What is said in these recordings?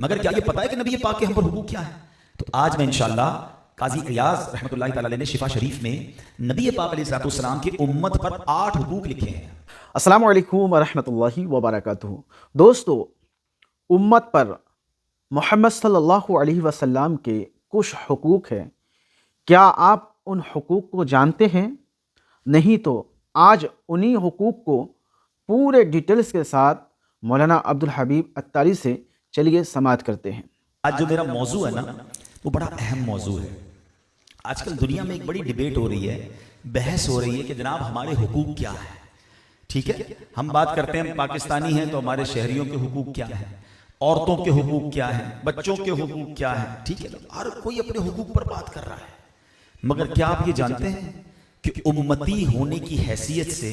मगर क्या ये पता है कि नबी पाक के हम पर हुकूक क्या है? तो आज मैं इंशाअल्लाह काजी इयाज रहमतुल्लाहि तआला ने शिफा शरीफ में नबी पाक अलैहिस्सलाम की उम्मत पर 8 हुकूक लिखे हैं। अस्सलामु अलैकुम वरहमतुल्लाहि वबरकातुहू। दोस्तों, उम्मत पर मोहम्मद सल्लल्लाहु अलैहि वसल्लम के कुछ हुकूक हैं। क्या आप उन हुकूक को जानते हैं? नहीं तो आज उन्हीं हुकूक को पूरे डिटेल्स के साथ मौलाना अब्दुल हबीब अत्तारी से चलिए समाअत करते हैं। आज जो मेरा मौजू है ना, वो बड़ा अहम मौजू है। आजकल दुनिया में एक बड़ी डिबेट हो रही है, बहस हो रही है कि जनाब हमारे हुकूक क्या है। ठीक है, हम बात करते हैं, पाकिस्तानी हैं तो हमारे शहरियों के हुकूक क्या है, औरतों के हुकूक क्या है, बच्चों के हुकूक क्या है। ठीक है, हर कोई अपने हुकूक पर बात कर रहा है। मगर क्या आप ये जानते हैं कि उम्मती होने की हैसियत से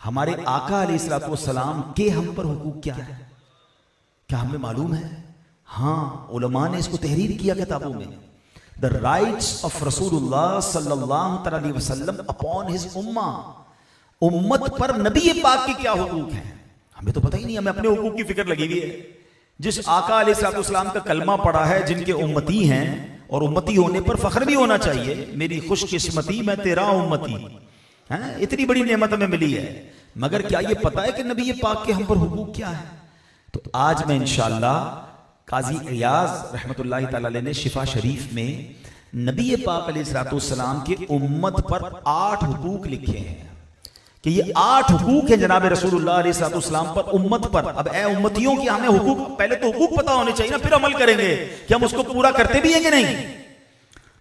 हमारे आका अलैहिस्सलाम के हम पर हुकूक क्या है? क्या हमें मालूम है? हाँ, उलमा ने इसको तहरीर किया किताबों में। द राइट्स ऑफ रसूलुल्लाह सल्लल्लाहु अलैहि वसल्लम अपॉन हिज उम्मा। उम्मत पर नबी पाक के क्या हुकूक हैं, हमें तो पता ही नहीं। हमें अपने हुकूक की फिक्र लगी हुई है। जिस आका अलैहिस्सलाम का कलमा पड़ा है, जिनके उम्मती हैं, और उम्मती होने पर फख्र भी होना चाहिए। मेरी खुशकिस्मती मैं तेरा उम्मती है, इतनी बड़ी नेमत हमें मिली है। मगर क्या ये पता है कि नबी पाक के हम पर हुकूक क्या है? तो आज मैं इंशाअल्लाह काजी इयाज रहमतुल्लाहि तआला ने शिफा शरीफ में नबी पाक अलैहिस्सलाम के उम्मत पर 8 हुकूक लिखे हैं कि ये 8 हुकूक हैं जनाब रसूलुल्लाह अलैहिस्सलाम पर, उम्मत पर। अब ए उम्मतियों की हमें हुकूक, पहले तो हुकूक पता होने चाहिए ना, फिर अमल करेंगे कि हम उसको पूरा करते भी हैं कि नहीं।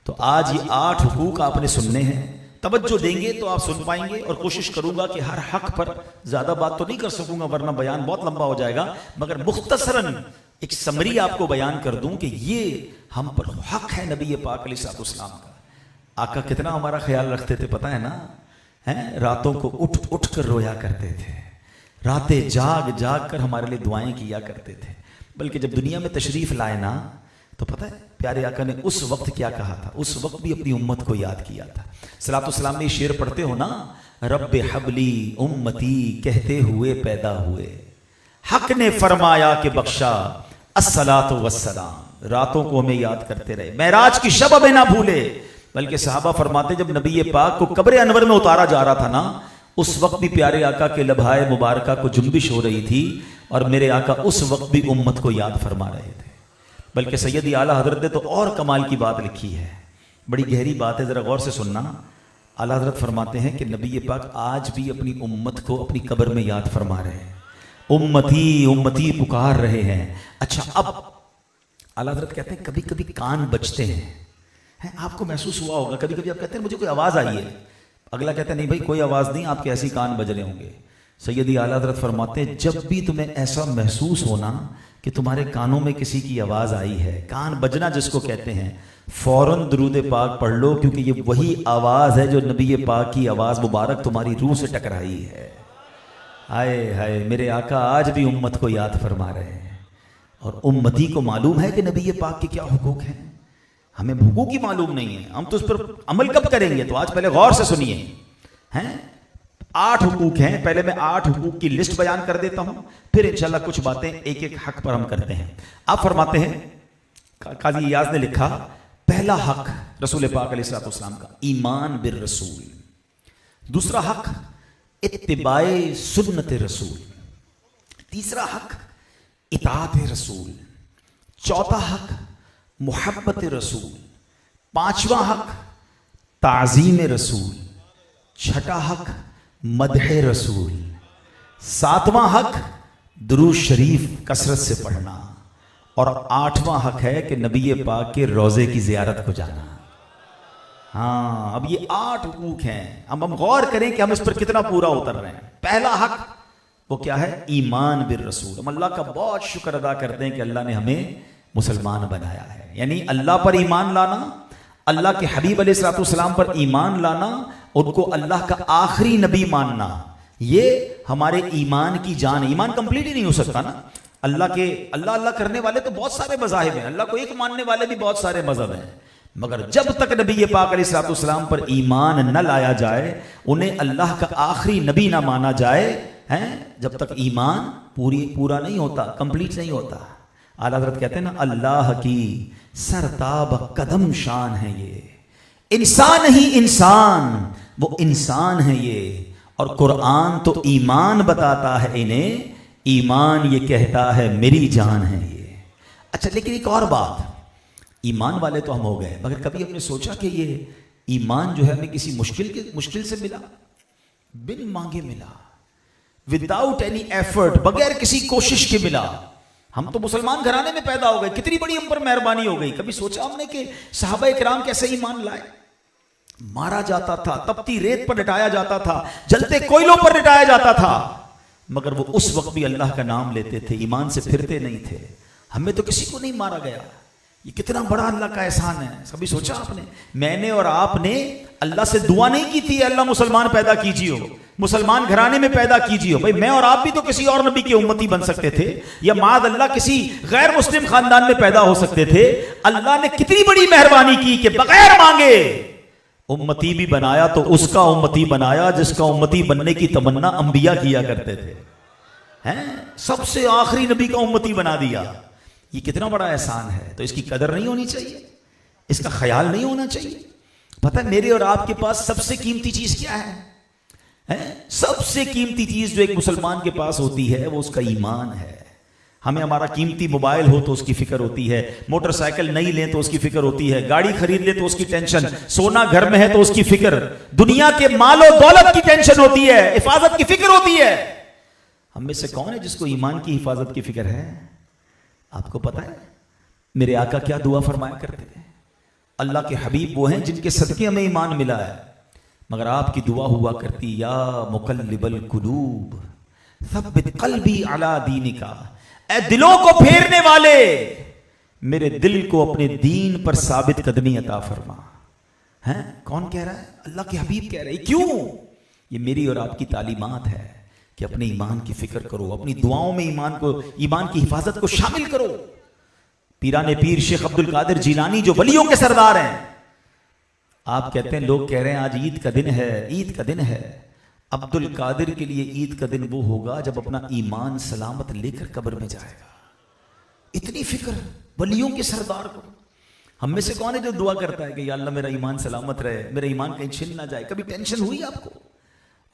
तो आज ये 8 हुकूक आपने सुनने हैं, तवज्जो देंगे तो आप सुन पाएंगे। और कोशिश करूंगा कि हर हक पर ज्यादा बात तो नहीं कर सकूंगा वरना बयान बहुत लंबा हो जाएगा, मगर मुख्तसरन एक समरी आपको बयान कर दूं कि ये हम पर हक है नबी पाक अलैहिस्सलाम का। आका कितना हमारा ख्याल रखते थे पता है ना, हैं? रातों को उठ उठ कर रोया करते थे, रातें जाग जाग कर हमारे लिए दुआएं किया करते थे। बल्कि जब दुनिया में तशरीफ लाए ना, तो पता है प्यारे आका ने उस वक्त क्या कहा था? उस वक्त भी अपनी उम्मत को याद किया था। सलातो सलाम में शेर पढ़ते हो ना, रब्बे हबली उम्मती कहते हुए पैदा हुए, हक ने फरमाया कि बख्शा अस्सलातु वस्सलाम। रातों को हमें याद करते रहे, मेराज की शब हमें ना भूले। बल्कि सहाबा फरमाते जब नबी पाक को कब्र अनवर में उतारा जा रहा था ना, उस वक्त भी प्यारे आका के लबहाए मुबारका को जुम्बिश हो रही थी, और मेरे आका उस वक्त भी उम्मत को याद फरमा रहे थे। बल्कि सैयदी आला हजरत ने तो और कमाल की बात लिखी है, बड़ी गहरी बात है, जरा गौर से सुनना। आला हजरत फरमाते हैं कि नबी पाक आज भी अपनी उम्मत को अपनी कब्र में याद फरमा रहे हैं, उम्मती उम्मती पुकार रहे हैं। अच्छा, अब आला हजरत कहते हैं कभी कभी कान बजते हैं, आपको महसूस हुआ होगा, कभी कभी आप कहते हैं मुझे कोई आवाज़ आई है, अगला कहता है नहीं भाई कोई आवाज़ नहीं, आपके ऐसे कान बज रहे होंगे। सैयदी आला हजरत फरमाते हैं जब भी तुम्हें ऐसा महसूस होना कि तुम्हारे कानों में किसी की आवाज़ आई है, कान बजना जिसको कहते हैं, फौरन दुरूद पाक पढ़ लो, क्योंकि ये वही आवाज़ है जो नबी पाक की आवाज़ मुबारक तुम्हारी रूह से टकराई है। हाय हाय, मेरे आका आज भी उम्मत को याद फरमा रहे हैं। और उम्मती को मालूम है कि नबी पाक के क्या हुकूक हैं, हमें हुकूक ही मालूम नहीं है। हम तो उस पर अमल कब करेंगे? तो आज पहले गौर से सुनिए, हैं 8 हुकूक हैं। पहले मैं 8 हुकूक की लिस्ट बयान कर देता हूं, फिर इंशाल्लाह कुछ बातें एक एक हक पर हम करते हैं। आप फरमाते हैं, काजी इयाज ने लिखा, पहला हक रसूल पाक अलैहिस्सलाम का ईमान बिर रसूल। दूसरा हक इत्तिबाए सुन्नत रसूल। तीसरा हक इताअत रसूल। चौथा हक मुहब्बत रसूल। पांचवा हक ताज़ीम रसूल। छठा हक मदह रसूल। सातवां हक दुरूद शरीफ कसरत से पढ़ना। और 8वां हक है कि नबी पाक के रोज़े की ज़ियारत को जाना। हाँ, अब ये 8 हुकूक हैं, अब हम गौर करें कि हम इस पर कितना पूरा उतर रहे हैं। पहला हक वो क्या है? ईमान बिर रसूल। हम अल्लाह का बहुत शुक्र अदा करते हैं कि अल्लाह ने हमें मुसलमान बनाया है। यानी अल्लाह पर ईमान लाना, अल्लाह के हबीब अलैहिस्सलाम पर ईमान लाना, उनको अल्लाह का आखिरी नबी मानना, ये हमारे ईमान की जान। ईमान कंप्लीट ही नहीं हो सकता ना। अल्लाह अल्लाह करने वाले तो बहुत सारे मज़ाहिब हैं, अल्लाह को एक मानने वाले भी बहुत सारे मज़हब हैं, मगर जब तक नबी पाक अलैहिस्सलाम पर ईमान न लाया जाए, उन्हें अल्लाह का आखिरी नबी ना माना जाए, हैं, जब तक ईमान पूरा नहीं होता, कंप्लीट नहीं होता। आला हज़रत कहते हैं ना, अल्लाह की सरताब कदम शान है ये, इंसान ही इंसान, वो इंसान है ये। और कुरान तो ईमान बताता है इन्हें, ईमान ये कहता है मेरी जान है ये। अच्छा, लेकिन एक और बात, ईमान वाले तो हम हो गए, मगर कभी हमने सोचा कि ये ईमान जो है हमें किसी मुश्किल से मिला, बिन मांगे मिला, विदाउट एनी एफर्ट, बगैर किसी कोशिश के मिला। हम तो मुसलमान घराने में पैदा हो गए, कितनी बड़ी हम पर मेहरबानी हो गई। कभी सोचा हमने कि सहाबा इकराम कैसे ईमान लाए? मारा जाता था, तपती रेत पर लिटाया जाता था, जलते कोयलों पर लिटाया जाता था, मगर वो उस वक्त भी अल्लाह का नाम लेते थे, ईमान से फिरते नहीं थे। हमें तो किसी को नहीं मारा गया, ये कितना बड़ा अल्लाह का एहसान है। कभी सोचा आपने? मैंने और आपने अल्लाह से दुआ नहीं की थी अल्लाह मुसलमान पैदा कीजिए, मुसलमान घराने में पैदा कीजिए। भाई मैं और आप भी तो किसी और नबी के उम्मती बन सकते थे, या माद अल्लाह किसी गैर मुस्लिम खानदान में पैदा हो सकते थे। अल्लाह ने कितनी बड़ी मेहरबानी की कि बगैर मांगे उम्मती भी बनाया, तो उसका उम्मती बनाया जिसका उम्मती बनने की तमन्ना अंबिया किया करते थे, हैं? सबसे आखिरी नबी का उम्मती बना दिया। ये कितना बड़ा एहसान है। तो इसकी कदर नहीं होनी चाहिए, इसका ख्याल नहीं होना चाहिए। पता है मेरे और आपके पास सबसे कीमती चीज क्या है? सबसे कीमती चीज जो एक मुसलमान के पास होती है वो उसका ईमान है। हमें हमारा कीमती मोबाइल हो तो उसकी फिक्र होती है, मोटरसाइकिल नहीं लें तो उसकी फिक्र होती है, गाड़ी खरीद ले तो उसकी टेंशन, सोना घर में है तो उसकी फिक्र, दुनिया के मालो दौलत की टेंशन होती है, हिफाजत की फिक्र होती है। हम में से कौन है जिसको ईमान की हिफाजत की फिक्र है? आपको पता है मेरे आका क्या दुआ फरमाया करते थे? अल्लाह के हबीब वो हैं जिनके सदके हमें ईमान मिला है, मगर आपकी दुआ हुआ करती, या मुकल्लिबल कुलूब सब्बित कल्बी अला दीनिका, ऐ दिलों को फेरने वाले मेरे दिल को अपने दीन पर साबित कदमी अता फरमा। हैं? कौन कह रहा है? अल्लाह के हबीब कह रहे हैं। क्यों? ये मेरी और आपकी तालीमात है कि अपने ईमान की फिक्र करो, अपनी दुआओं में ईमान की हिफाजत को शामिल करो। पीराने पीर शेख अब्दुल कादिर जीलानी जो वलियों के सरदार हैं, आप कहते हैं, लोग कह रहे हैं आज ईद का दिन है, ईद का दिन है। अब्दुल कादिर के लिए ईद का दिन वो होगा जब अपना ईमान सलामत लेकर कब्र में जाएगा। इतनी फिक्र वलियों के सरदार को। हम में से कौन है जो दुआ करता है कि या अल्लाह मेरा ईमान सलामत रहे, मेरा ईमान कहीं छिन ना जाए? कभी टेंशन हुई आपको?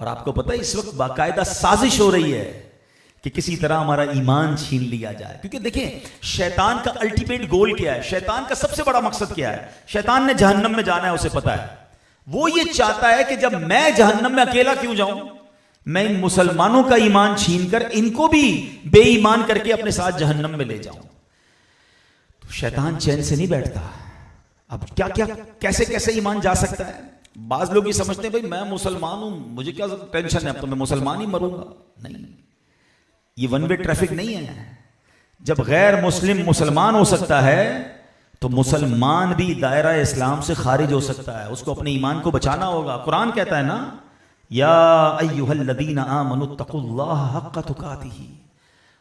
और आपको पता है इस वक्त बाकायदा साजिश हो रही है कि किसी तरह हमारा ईमान छीन लिया जाए। क्योंकि देखें शैतान का अल्टीमेट गोल क्या है, शैतान का सबसे बड़ा मकसद क्या है? शैतान ने जहन्नम में जाना है, उसे पता है। वो ये चाहता है कि जब मैं जहन्नम में अकेला क्यों जाऊं, मैं इन मुसलमानों का ईमान छीनकर इनको भी बेईमान करके अपने साथ जहन्नम में ले जाऊं। तो शैतान चैन से नहीं बैठता। अब क्या क्या कैसे कैसे ईमान जा सकता है? बाज लोग ये समझते हैं भाई मैं मुसलमान हूं, मुझे क्या टेंशन है, अब तो मैं मुसलमान ही मरूंगा। नहीं, ये वन वे ट्रैफिक नहीं है। जब गैर मुस्लिम मुसलमान हो सकता है तो मुसलमान भी दायरा इस्लाम से खारिज हो सकता है। उसको अपने ईमान को बचाना होगा। कुरान कहता है ना, या अय्युहल्लज़ीना आमनुत्तकुल्लाह हक्का तुकातिही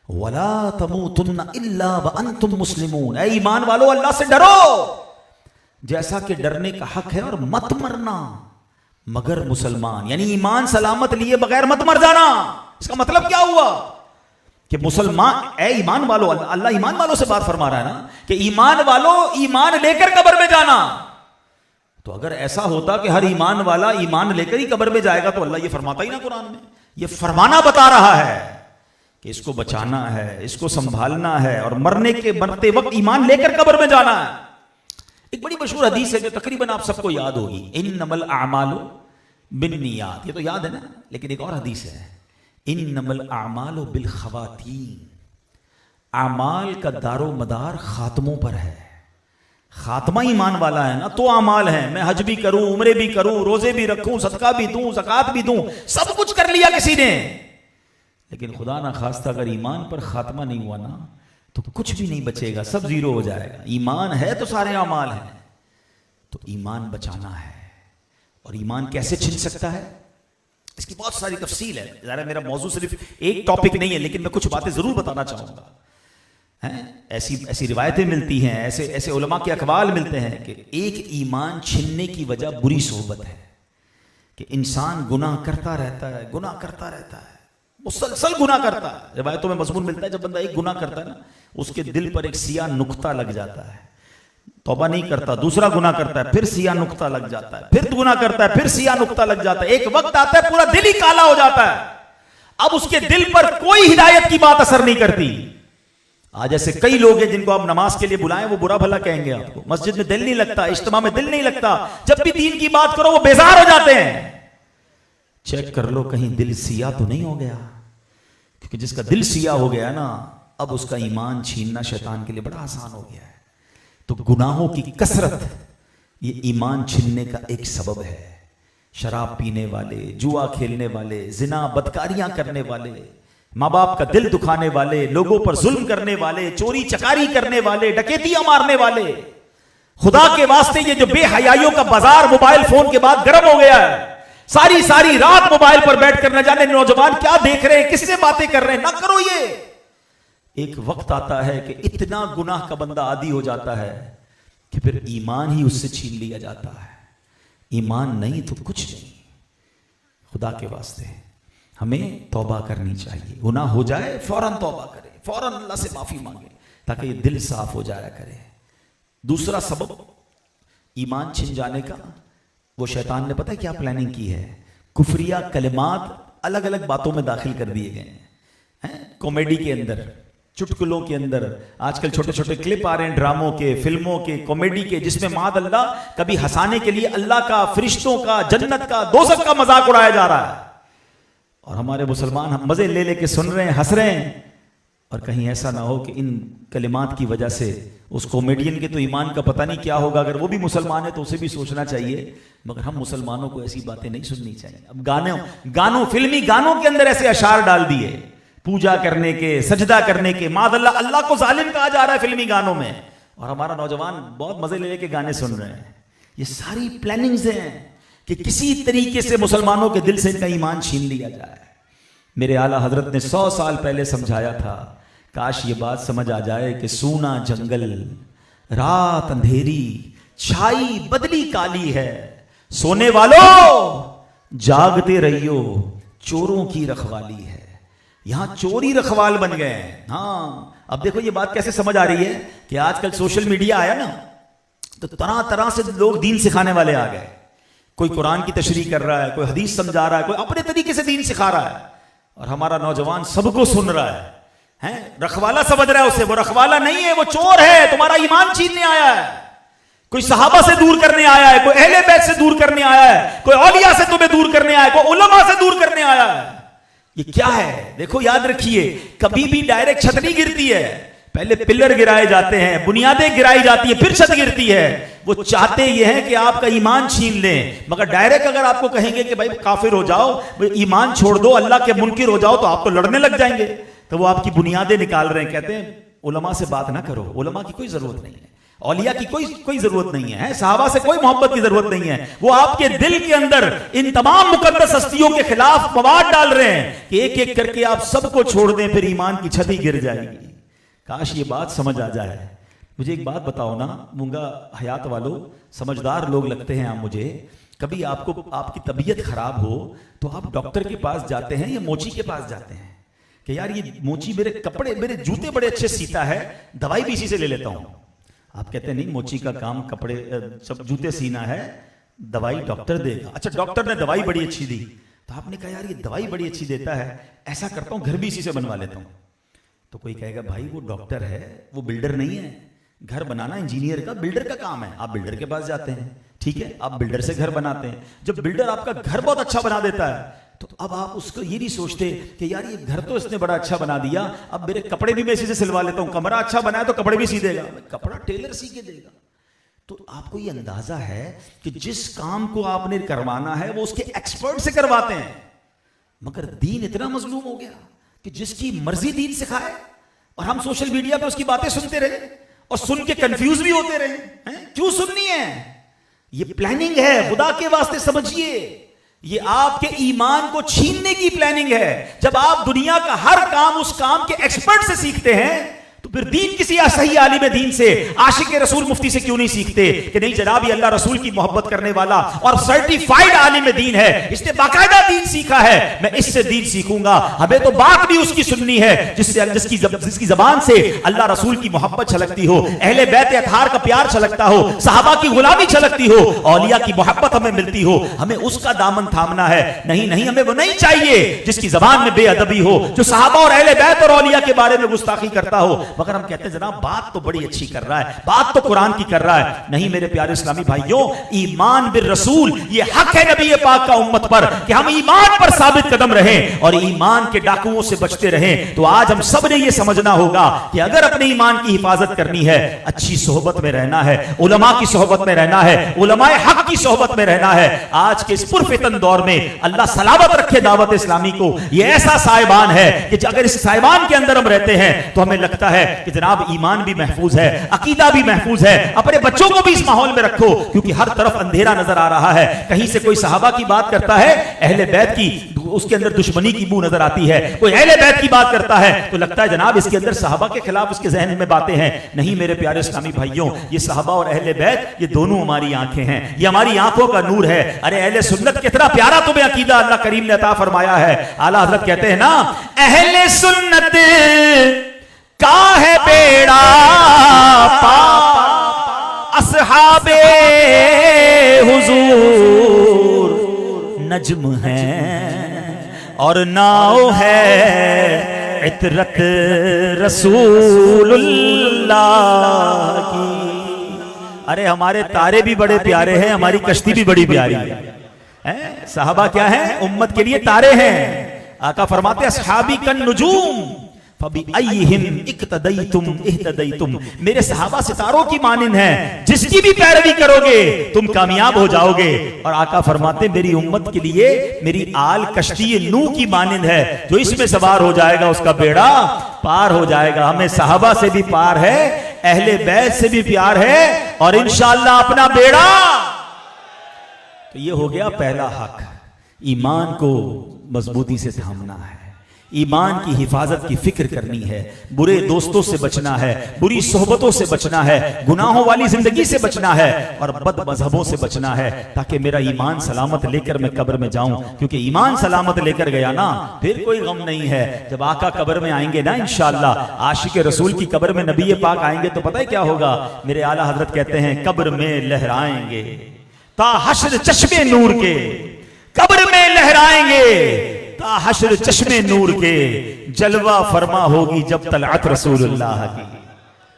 वला तमूतुन्ना इल्ला व अंतुम मुस्लिमून। ऐ ईमान वालों, अल्लाह से डरो जैसा कि डरने का हक है, और मत मरना मगर मुसलमान, यानी ईमान सलामत लिए बगैर मत मर जाना। इसका मतलब क्या हुआ कि मुसलमान, ऐ ईमान वालों, अल्लाह ईमान वालों से बात फरमा रहा है ना कि ईमान वालों ईमान लेकर कब्र में जाना। तो अगर ऐसा होता कि हर ईमान वाला ईमान लेकर ही कब्र में जाएगा तो अल्लाह ये फरमाता ही ना कुरान में। ये फरमाना बता रहा है कि इसको बचाना है, इसको संभालना है, और मरते वक्त ईमान लेकर कब्र में जाना है। एक बड़ी मशहूर हदीस है जो तकरीबन आप सबको याद होगी, इन्नमल अमालु बिन्नियात। ये तो याद है ना, लेकिन एक और हदीस है, इन्नमल अमालु बिल खवातीन। अमाल का दारो मदार खात्मों पर है। खात्मा ईमान वाला है ना तो अमाल है। मैं हज भी करूं, उम्रे भी करूं, रोजे भी रखूं, सदका भी दूं, ज़कात भी दूं, सब कुछ कर लिया किसी ने, लेकिन खुदा ना खास्ता अगर ईमान पर खात्मा नहीं हुआ ना तो कुछ भी नहीं बचेगा, सब जीरो हो जाएगा। ईमान है तो सारे अमाल हैं। तो ईमान बचाना है। और ईमान कैसे छिन सकता है, इसकी बहुत सारी तफसील है। ज़रा मेरा मौजू सिर्फ एक टॉपिक नहीं है, लेकिन मैं कुछ बातें जरूर बताना चाहूंगा। ऐसी रिवायतें मिलती हैं, ऐसे उलमा के अकवाल मिलते हैं कि एक ईमान छिनने की वजह बुरी सोहबत है, कि इंसान गुनाह करता रहता है, गुनाह करता रहता है, मुसलसल गुनाह करता है। रिवायतों में मजमून मिलता है जब बंदा एक गुनाह करता है ना, उसके दिल पर एक सिया नुक्ता लग जाता है। तौबा नहीं करता, दूसरा गुनाह करता है, फिर सिया नुक्ता लग जाता है, फिर गुनाह करता है, फिर सिया नुक्ता लग जाता है। एक वक्त आता है पूरा दिल ही काला हो जाता है। अब उसके दिल पर कोई हिदायत की बात असर नहीं करती। आज ऐसे कई लोग हैं जिनको आप नमाज के लिए बुलाएं वो बुरा भला कहेंगे आपको। मस्जिद में दिल नहीं लगता, इज्तिमा में दिल नहीं लगता, जब भी दीन की बात करो वो बेजार हो जाते हैं। चेक कर लो कहीं दिल सिया तो नहीं हो गया, क्योंकि जिसका दिल सिया हो गया ना, अब उसका ईमान छीनना शैतान के लिए बड़ा आसान हो गया है। तो गुनाहों की कसरत ये ईमान छीनने का एक सबब है। शराब पीने वाले, जुआ खेलने वाले, जिना बदकारियां करने वाले, माँ बाप का दिल दुखाने वाले, लोगों पर जुल्म करने वाले, चोरी चकारी करने वाले, डकैतियां मारने वाले, खुदा के वास्ते ये जो बेहयाइयों का बाजार मोबाइल फोन के बाद गर्म हो गया है। सारी सारी रात मोबाइल पर बैठकर न जाने नौजवान क्या देख रहे हैं, किससे बातें कर रहे हैं। ना करो ये। एक वक्त आता है कि इतना गुनाह का बंदा आदी हो जाता है कि फिर ईमान ही उससे छीन लिया जाता है। ईमान नहीं तो कुछ नहीं। खुदा के वास्ते हमें तौबा करनी चाहिए। गुनाह हो जाए फौरन तौबा करें, फौरन अल्लाह से माफी मांगे, ताकि ये दिल साफ हो जाया करे। दूसरा सबब ईमान छिन जाने का, वो शैतान ने पता है क्या प्लानिंग की है? कुफरिया कलिमात अलग अलग बातों में दाखिल कर दिए गए हैं। कॉमेडी के अंदर, चुटकुलों के अंदर, आजकल छोटे छोटे क्लिप आ रहे हैं ड्रामों के, फिल्मों के, कॉमेडी के, जिसमें माद अल्लाह कभी हंसाने के लिए अल्लाह का, फरिश्तों का, जन्नत का, दोज़ख का मजाक उड़ाया जा रहा है। और हमारे मुसलमान हम मजे ले लेके सुन रहे हैं, हंस रहे हैं। और कहीं ऐसा ना हो कि इन कलिमात की वजह से उस कॉमेडियन के तो ईमान का पता नहीं क्या होगा। अगर वो भी मुसलमान है तो उसे भी सोचना चाहिए, मगर हम मुसलमानों को ऐसी बातें नहीं सुननी चाहिए। अब गानों फिल्मी गानों के अंदर ऐसे अशार डाल दिए, पूजा करने के, सजदा करने के, मादअल्लाह, अल्लाह को जालिम कहा जा रहा है फिल्मी गानों में, और हमारा नौजवान बहुत मजे ले लेके गाने सुन रहे हैं। ये सारी प्लानिंग्स हैं कि किसी तरीके से मुसलमानों के दिल से इनका ईमान छीन लिया जाए। मेरे आला हजरत ने 100 साल पहले समझाया था, काश ये बात समझ आ जाए कि सूना जंगल, रात अंधेरी, छाई बदली काली है, सोने वालों जागते रहियो, चोरों की रखवाली है। यहां चोरी रखवाल बन गए हैं। हाँ, अब देखो ये बात कैसे समझ आ रही है कि आजकल सोशल मीडिया आया ना, तो तरह तरह से लोग दीन सिखाने वाले आ गए। कोई कुरान की तशरीह कर रहा है, कोई हदीस समझा रहा है, कोई अपने तरीके से दीन सिखा रहा है, और हमारा नौजवान सबको सुन रहा है। रखवाला समझ रहा है उसे। वो रखवाला नहीं है, वो चोर है, तुम्हारा ईमान छीनने आया है। कोई सहाबा से दूर करने आया है, कोई अहले बैत से दूर करने आया है, कोई औलिया से तुम्हें दूर करने आया है, कोई उलमा से दूर करने आया है। ये क्या है? देखो याद रखिए, कभी भी डायरेक्ट छत नहीं गिरती है, पहले पिलर गिराए जाते हैं, बुनियादें गिराई जाती है, फिर छत गिरती है। वो चाहते ये हैं कि आपका ईमान छीन लें, मगर डायरेक्ट अगर आपको कहेंगे कि भाई काफिर हो जाओ, ईमान छोड़ दो, अल्लाह के मुनकिर हो जाओ, तो आप तो लड़ने लग जाएंगे। तो वो आपकी बुनियादें निकाल रहे हैं। कहते हैं उलमा से बात ना करो, उलमा की कोई जरूरत नहीं है, औलिया की कोई जरूरत नहीं है, सहाबा से कोई मोहब्बत की जरूरत नहीं है। वो आपके दिल के अंदर इन तमाम मुकद्दस हस्तियों के खिलाफ मवाद डाल रहे हैं कि एक एक करके आप सबको छोड़ दें, फिर ईमान की छत ही गिर जाएगी। काश ये बात समझ आ जाए। मुझे एक बात बताओ ना, मूंगा हयात वालों, समझदार लोग लगते हैं आप मुझे, कभी आपको आपकी तबीयत खराब हो तो आप डॉक्टर के पास जाते हैं या मोची के पास जाते हैं कि यार ये मोची मेरे कपड़े, मेरे जूते बड़े अच्छे सीता है, दवाई भी इसी से ले लेता हूं? आप कहते हैं नहीं, मोची का काम कपड़े सब जूते सीना है, दवाई डॉक्टर देगा। अच्छा, डॉक्टर ने दवाई बड़ी अच्छी दी, तो आपने कहा यार ये दवाई बड़ी अच्छी देता है, ऐसा करता हूं घर भी इसी से बनवा लेता हूं। तो कोई कहेगा भाई वो डॉक्टर है, वो बिल्डर नहीं है। घर बनाना इंजीनियर का, बिल्डर का काम है। आप बिल्डर के पास जाते हैं, ठीक है, आप बिल्डर से घर बनाते हैं। जब बिल्डर आपका घर बहुत अच्छा बना देता है, तो अब आप उसको ये नहीं सोचते कि यार ये घर तो इसने बड़ा अच्छा बना दिया, अब मेरे कपड़े भी मैं इसी से सिलवा लेता हूं। कमरा अच्छा बनाया तो कपड़े भी सी देगा, कपड़ा टेलर सी के देगा। तो आपको ये अंदाजा है कि जिस काम को आपने करवाना है वो उसके एक्सपर्ट से करवाते हैं। मगर दीन इतना मजलूम हो गया कि जिसकी मर्जी दीन सिखाए, और हम सोशल मीडिया पे उसकी बातें सुनते रहे और सुन के कंफ्यूज भी होते रहे हैं। क्यों सुननी है? ये प्लानिंग है, खुदा के वास्ते समझिए। ये आपके ईमान को छीनने की प्लानिंग है। जब आप दुनिया का हर काम उस काम के एक्सपर्ट से सीखते हैं, तो फिर दीन किसी सही आलिम दीन से, आशिक रसूल मुफ्ती से क्यों नहीं सीखते कि नहीं जनाब ये अल्लाह रसूल की मोहब्बत करने वाला और सर्टिफाइड आलिम दीन है, इसने बाकायदा दीन सीखा है, मैं इससे दीन सीखूंगा। हमें तो बात भी उसकी सुननी है जिसकी जबान से अल्लाह रसूल की मोहब्बत छलकती हो, अहले बैत अतहार का प्यार छलकता हो, सहाबा की गुलामी छलकती हो, औलिया की मोहब्बत हमें मिलती हो। हमें उसका दामन थामना है। नहीं नहीं, हमें वो नहीं चाहिए जिसकी जबान में बेअदबी हो, जो सहाबा और अहले बैत और औलिया के बारे में गुस्ताखी करता हो। मगर हम कहते हैं जनाब बात तो बड़ी अच्छी कर रहा है, बात तो कुरान की कर रहा है। नहीं मेरे प्यारे इस्लामी भाइयों, ईमान बिर रसूल ये हक है नबी पाक का उम्मत पर कि हम ईमान पर साबित कदम रहें और ईमान के डाकुओं से बचते रहें। तो आज हम सब ने ये समझना होगा कि अगर अपने ईमान की हिफाजत करनी है, अच्छी सोहबत में रहना है, उलमा की सोहबत में रहना है, उलमाए हक की सोहबत में रहना है। आज के इस पुरफितन दौर में अल्लाह सलामत रखे दावत इस्लामी को। ये ऐसा साहिबान है कि अगर इस साहिबान के अंदर हम रहते हैं तो हमें लगता है कि जनाब ईमान भी महफूज है, अकीदा भी महफूज है। अपने बच्चों को भी इस माहौल में रखो क्योंकि हर तरफ अंधेरा नजर आ रहा है। कहीं से कोई सहाबा की बात करता है, अहले बैत की, उसके अंदर दुश्मनी की बू नजर आती है। कोई अहले बैत की बात करता है तो लगता है जनाब इसके अंदर सहाबा के खिलाफ उसके जहन में बातें हैं। नहीं मेरे प्यारे इस्लामी भाइयों, ये सहाबा और अहले बैत ये दोनों हमारी आंखें हैं, ये हमारी आंखों का नूर है। अरे अहले सुन्नत कितना प्यारा तुम्हें अकीदा अल्लाह करीम ने अता फरमाया है। आला हज़रत कहते हैं ना, अहले सुन्नत का है बेड़ा पार, असहाबे हुजूर नज्म है और नाव है इतरत रसूलुल्लाह की। अरे हमारे तारे भी बड़े प्यारे हैं, हमारी कश्ती भी बड़ी प्यारी है। सहाबा क्या है? उम्मत के लिए तारे हैं। आका फरमाते असहाबी कन नुजूम फबिअय्यिहिम इक्तदैतुम इह्तदैतुम। मेरे सहाबा सितारों की मानिंद हैं, जिसकी भी पैरवी करोगे तुम कामयाब हो जाओगे। और आका फरमाते मेरी उम्मत के लिए मेरी आल कश्ती नूह की मानिंद है, जो इसमें सवार हो जाएगा उसका बेड़ा पार हो जाएगा। हमें सहाबा से भी पार है, अहले बैत से भी प्यार है और इंशाअल्लाह अपना बेड़ा। तो ये हो गया पहला हक, ईमान को मजबूती से थामना है, ईमान की हिफाजत की फिक्र करनी है, बुरे दोस्तों से बचना है, बुरी सोहबतों से बचना है, गुनाहों वाली जिंदगी से बचना है और बद मजहबों से बचना है, ताकि मेरा ईमान सलामत लेकर मैं कब्र में जाऊं। क्योंकि ईमान सलामत लेकर गया ना फिर कोई गम नहीं है। जब आका कब्र में आएंगे ना इंशाअल्लाह, आशिक रसूल की कब्र में नबी पाक आएंगे तो पता है क्या होगा? मेरे आला हजरत कहते हैं कब्र में लहराएंगे ता हश्र चश्मे नूर के, कब्र में लहराएंगे ता हश्र चश्मे नूर के, जलवा फरमा होगी जब तलअत रसूलुल्लाह की।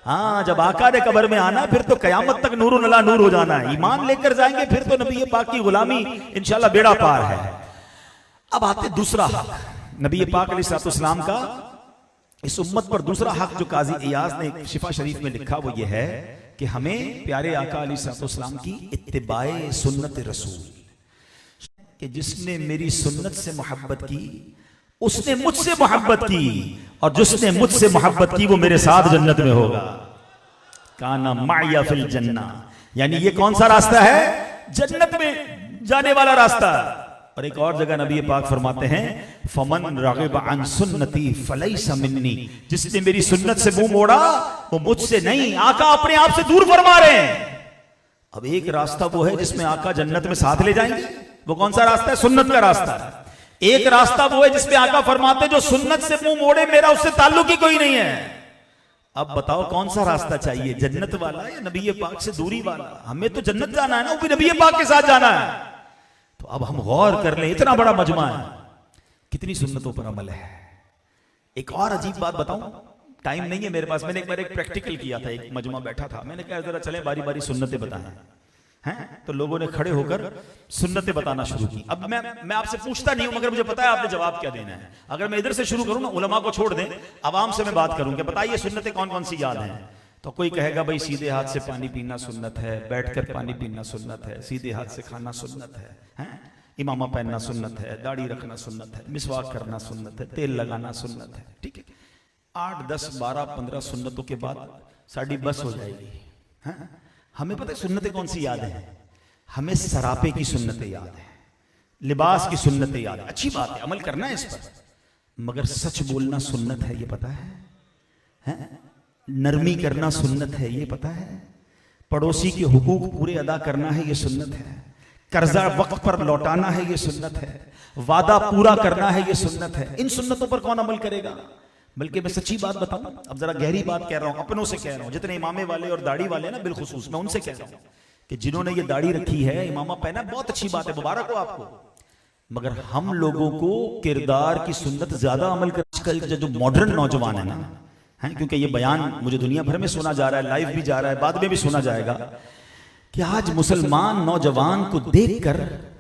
हाँ, जब आका ने कब्र में आना फिर तो कयामत तक नूर अला नूर हो जाना है। ईमान लेकर जाएंगे फिर तो नबी पाक की गुलामी इंशाल्लाह बेड़ा पार है। अब आते दूसरा हक नबी पाक अलैहिस्सलाम का इस उम्मत पर। दूसरा हक जो काजी इयाज ने शिफा शरीफ में लिखा वो ये है कि हमें प्यारे आका अलैहिस्सलाम की इत्तिबाए सुन्नत रसूल, कि जिसने मेरी सुन्नत से मोहब्बत की उसने मुझसे मोहब्बत की और जिसने मुझसे मोहब्बत की वो मेरे साथ जन्नत में होगा। काना माया फिल जन्ना, यानी ये कौन सा रास्ता है? जन्नत में जाने वाला रास्ता। और एक और जगह नबी पाक फरमाते हैं फमन रागिब अन सुन्नती फलैसा मिन्नी, जिसने मेरी सुन्नत से मुंह मोड़ा वो मुझसे नहीं। आका अपने आप से दूर फरमा रहे हैं। अब एक रास्ता वो है जिसमें आका जन्नत में साथ ले जाएंगे, वो कौन सा रास्ता है? सुन्नत का रास्ता है। एक रास्ता वो है जिसमें आका फरमाते जो सुन्नत से मुंह मोड़े मेरा उससे ताल्लुक ही कोई नहीं है। अब बताओ कौन सा रास्ता चाहिए, जन्नत वाला या नबी पाक से दूरी वाला? हमें तो जन्नत जाना है ना, वो भी नबी पाक के साथ जाना है। तो अब हम गौर कर लें, इतना बड़ा मजमा है, कितनी सुन्नतों पर अमल है। एक और अजीब बात बताऊं, टाइम नहीं है मेरे पास। मैंने एक बार एक प्रैक्टिकल किया था, एक मजमा बैठा था, मैंने कहा जरा चले बारी बारी सुन्नतें बताएं हैं। तो लोगों ने खड़े होकर सुन्नतें बताना शुरू की। अब मैं आपसे पूछता नहीं हूं, मगर मुझे पता है आपने जवाब क्या देना है। अगर मैं इधर से शुरू करूं ना, उलमा को छोड़ दें, आवाम से मैं बात करूं कि बताइए सुन्नतें कौन कौन सी याद हैं। तो कोई कहेगा भाई सीधे हाथ से पानी पीना सुन्नत है, बैठकर पानी पीना सुन्नत है, सीधे हाथ से खाना सुन्नत है, इमामा पहनना सुन्नत है, दाढ़ी रखना सुन्नत है, मिसवाक करना सुन्नत है, तेल लगाना सुन्नत है। ठीक है, 8, 10, 12, 15 सुन्नतों के बाद साड़ी बस हो जाएगी। हमें पता है सुन्नतें कौन सी याद है? हमें सरापे की सुन्नतें याद है, लिबास की सुन्नतें याद है। अच्छी बात है, अमल करना है इस पर, मगर सच बोलना सुन्नत है, ये पता है? नरमी करना सुन्नत है, ये पता है। पड़ोसी के हुकूक पूरे अदा करना है, ये सुन्नत है। कर्जा वक्त पर लौटाना है, ये सुन्नत है। वादा पूरा करना है, ये सुन्नत है। इन सुन्नतों पर कौन अमल करेगा? बल्कि मैं सच्ची बात बताऊं, अब जरा गहरी बात कह रहा हूं, अपनों से कह रहा हूं, जितने इमामे वाले और दाढ़ी वाले ना बिलखुसूस, मैं उनसे कह रहा हूं कि जिन्होंने ये दाढ़ी रखी है, इमामा पहना, बहुत अच्छी बात है, मुबारक हो आपको। मगर हम लोगों को किरदार की सुन्नत ज्यादा अमल कर, आजकल जो मॉडर्न नौजवान है ना, है, क्योंकि ये बयान मुझे दुनिया भर में सुना जा रहा है, लाइव भी जा रहा है, बाद में भी सुना जाएगा, कि आज मुसलमान नौजवान को देखकर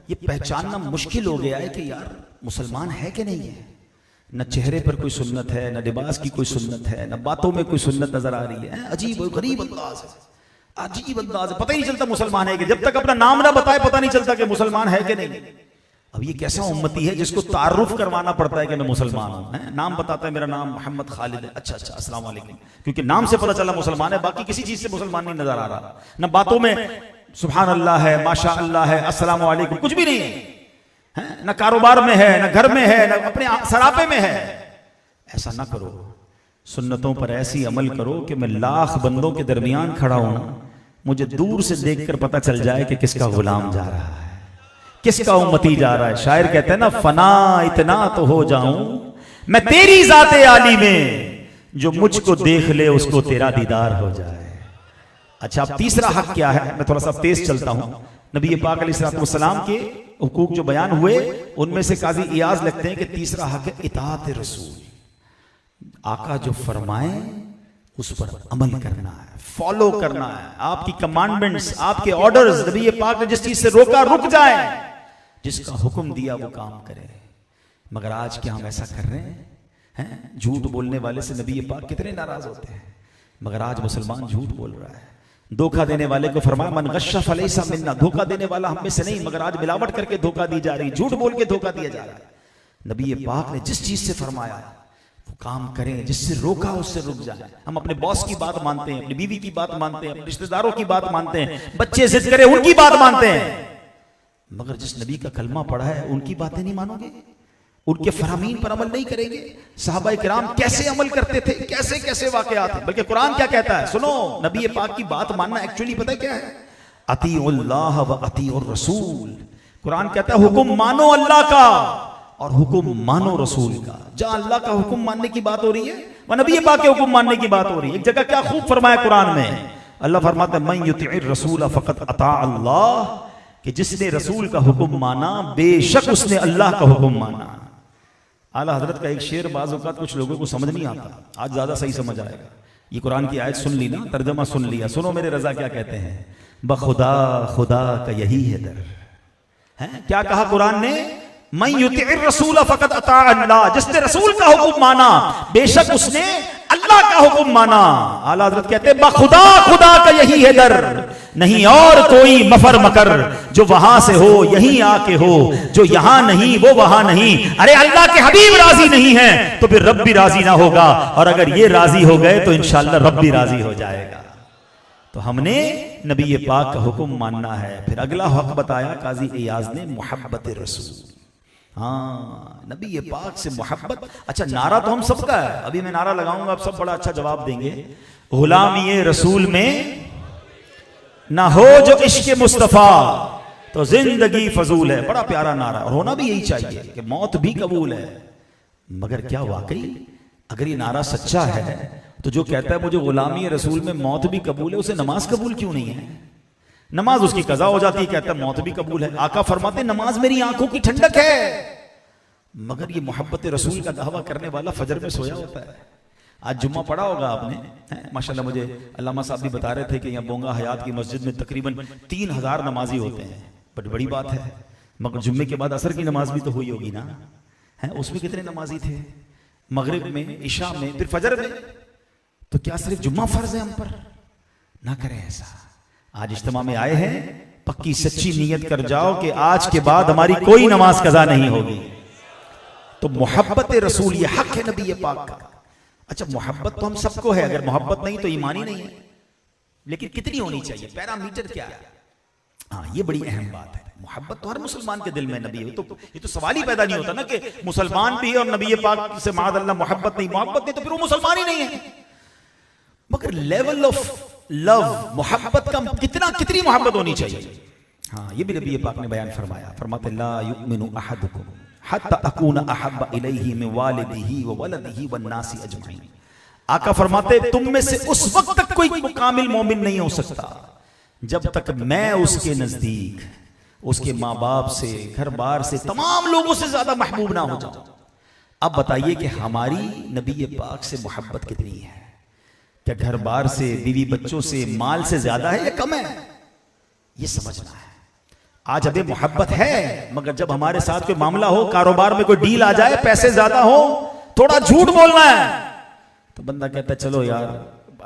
ये पहचानना मुश्किल हो गया है कि यार मुसलमान है कि नहीं है। न चेहरे पर कोई सुन्नत है, न लिबास की कोई सुन्नत है, न बातों में कोई सुन्नत नजर आ रही है। अजीब गरीब अंदाज है, अजीब अंदाज है, पता ही नहीं चलता मुसलमान है कि, जब तक अपना नाम ना बताए पता नहीं चलता कि मुसलमान है कि नहीं। अब ये कैसा उम्मती है जिसको तारुफ करवाना पड़ता है कि मैं मुसलमान हूं। नाम बताता है, मेरा नाम मोहम्मद खालिद है, अच्छा अच्छा अस्सलाम वालेकुम, क्योंकि नाम से पता चला मुसलमान है, बाकी किसी चीज से मुसलमान नहीं नजर आ रहा। न बातों में सुभान अल्लाह है, माशा अल्लाह है, अस्सलाम वालेकुम, कुछ भी नहीं है, न कारोबार में है, न घर में है, न अपने सरापे में है। ऐसा ना करो, सुन्नतों पर ऐसी अमल करो कि मैं लाख बंदों के दरमियान खड़ा हूं, मुझे दूर से देखकर पता चल जाए कि किसका गुलाम जा रहा है, किसका उम्मती जा रहा है। शायर कहते हैं ना, फना इतना तो हो जाऊं मैं तेरी जाते आली में, जो मुझको देख ले उसको तेरा दीदार हो जाए। अच्छा, अब तीसरा हक क्या है? मैं थोड़ा सा तेज चलता हूं। नबी पाक अलैहिस्सलाम के हुकूक जो बयान हुए, उनमें से काजी इयाज लिखते हैं कि तीसरा हक है इताअत रसूल। आका जो फरमाए उस पर अमल करना है, फॉलो करना है, आपकी कमांडमेंट्स, आपके ऑर्डर्स, नबी पाक ने जिस चीज से रोका रुक जाए, जिसका हुक्म दिया वो काम करे। मगर आज क्या हम ऐसा कर रहे हैं? झूठ बोलने वाले से नबी पाक कितने नाराज होते हैं, मगर आज मुसलमान झूठ बोल रहा है। धोखा देने वाले को फरमाया, मन गश्शा फलैसा मिन्ना, धोखा देने वाला हम में से नहीं, मगर आज मिलावट करके धोखा दी जा रही, झूठ बोल के धोखा दिया जा रहा है। नबी पाक ने जिस चीज से फरमाया वो काम करें, जिससे रोका उससे रुक जाए। हम अपने बॉस की बात मानते हैं, अपनी बीवी की बात मानते हैं, अपने रिश्तेदारों की बात मानते हैं, बच्चे जिद करे उनकी बात मानते हैं, मगर जिस नबी का कलमा पढ़ा है उनकी बातें नहीं मानोगे, उनके फरामीन पर अमल नहीं करेंगे। सहाबा किराम कैसे अमल करते थे, कैसे कैसे वाकयात थे। बल्कि कुरान क्या कहता है, सुनो, नबी पाक की बात मानना एक्चुअली पता है क्या है? अतीउल्लाह व अतीउर रसूल। कुरान कहता है हुक्म मानो अल्लाह का और हुक्म मानो रसूल का। जहां अल्लाह का हुक्म मानने की बात हो रही है, वह नबी पाक के हुक्म मानने की बात हो रही है। एक जगह क्या खूब फरमाया कुरान में, अल्लाह फरमाता है, मन युतिइर रसूल फकत अता अल्लाह, कि जिसने रसूल का हुक्म माना बेशक उसने अल्लाह का हुक्म माना। आला हजरत का एक शेर बाज़ औक़ात कुछ लोगों को समझ नहीं आता, आज ज्यादा सही समझ आएगा। ये कुरान की आयत सुन ली ना, तर्जमा सुन लिया, सुनो मेरे रजा क्या कहते हैं, बखुदा खुदा का यही है दर है। क्या कहा कुरान ने? मन युतिइर रसूल फकत अता अल्लाह, जिसने रसूल का हुक्म माना बेशक उसने अल्लाह का हुक्म माना। आला हजरत कहते हैं बखुदा खुदा का यही है दर, नहीं और कोई मफर मकर जो वहां से हो यहीं आके हो, जो यहां नहीं वो वहां नहीं। अरे अल्लाह के हबीब राजी नहीं है तो फिर रब भी राजी ना होगा, और अगर ये राजी हो गए तो इंशाअल्लाह रब भी राजी हो जाएगा। तो हमने नबी पाक का हुक्म मानना है। फिर अगला हक बताया काजी इयाज ने, मोहब्बत रसूल। हाँ, नबी पाक से मोहब्बत। अच्छा, नारा तो हम सबका है, अभी मैं नारा लगाऊंगा, आप सब बड़ा अच्छा जवाब देंगे। गुलामी रसूल में ना हो जो इश्क मुस्तफा तो जिंदगी फजूल है। बड़ा प्यारा नारा, और होना भी यही चाहिए कि मौत भी कबूल है। मगर क्या वाकई अगर ये नारा सच्चा है तो जो कहता है मुझे गुलामी रसूल में मौत भी कबूल है, उसे नमाज कबूल क्यों नहीं है? नमाज उसकी कज़ा हो जाती है, कहता है मौत भी कबूल है। आका फरमाते नमाज मेरी आंखों की ठंडक है। मगर ये मोहब्बत रसूल का दावा करने वाला फजर में सोया होता है। आज जुम्मा पढ़ा होगा आपने, माशाल्लाह। मुझे अल्लामा साहब भी बता रहे थे कि यहाँ बोंगा हयात की मस्जिद में तकरीबन 3000 नमाजी होते हैं। बड़ी बात है। मगर जुम्मे के बाद असर की नमाज भी तो हुई होगी ना, है? उसमें कितने नमाजी थे? मगरिब में, इशा में, फिर फजर में। तो क्या सिर्फ जुम्मा फर्ज है हम पर? ना करें ऐसा। आज इज्तिमा में आए हैं, पक्की सच्ची नीयत कर जाओ कि आज के बाद हमारी कोई नमाज कज़ा नहीं होगी। तो मोहब्बत रसूल ये हक है नबी पाक का। अच्छा, मोहब्बत तो हम सबको है, अगर मोहब्बत नहीं तो ईमान ही नहीं है। लेकिन कितनी होनी चाहिए, पैरामीटर क्या है? हाँ, ये बड़ी अहम बात है। मोहब्बत तो हर मुसलमान के दिल में नबी है, तो ये तो सवाल ही पैदा नहीं होता ना कि मुसलमान भी है और नबी पाक से मादअल्लाह मोहब्बत नहीं। मोहब्बत नहीं तो फिर वो मुसलमान ही नहीं है। मगर लेवल ऑफ लव, मोहब्बत का कितनी मोहब्बत होनी चाहिए। हाँ, ये भी नबी पाक ने बयान फरमाया। फरमाते ला युमिनु अहदुकुम हत्ता अकूना अहब्बा इलैहि मिन वालिदिही व वलदिही वन नासी अजमईन। आका फरमाते तुम में से उस वक्त तक कोई कामिल मोमिन नहीं हो सकता जब तक मैं उसके नजदीक, उसके माँ बाप से, घर बार से, तमाम लोगों से ज्यादा महबूब ना हो जाऊं। अब बताइए कि हमारी नबी पाक से मोहब्बत कितनी है? क्या घर बार से, बीवी बच्चों से, माल से ज्यादा है या कम है? ये समझना है। आज अभी मोहब्बत है, मगर जब हमारे साथ कोई मामला हो, कारोबार में कोई डील आ जाए, पैसे ज्यादा हो, थोड़ा झूठ बोलना है, तो बंदा कहता है चलो यार,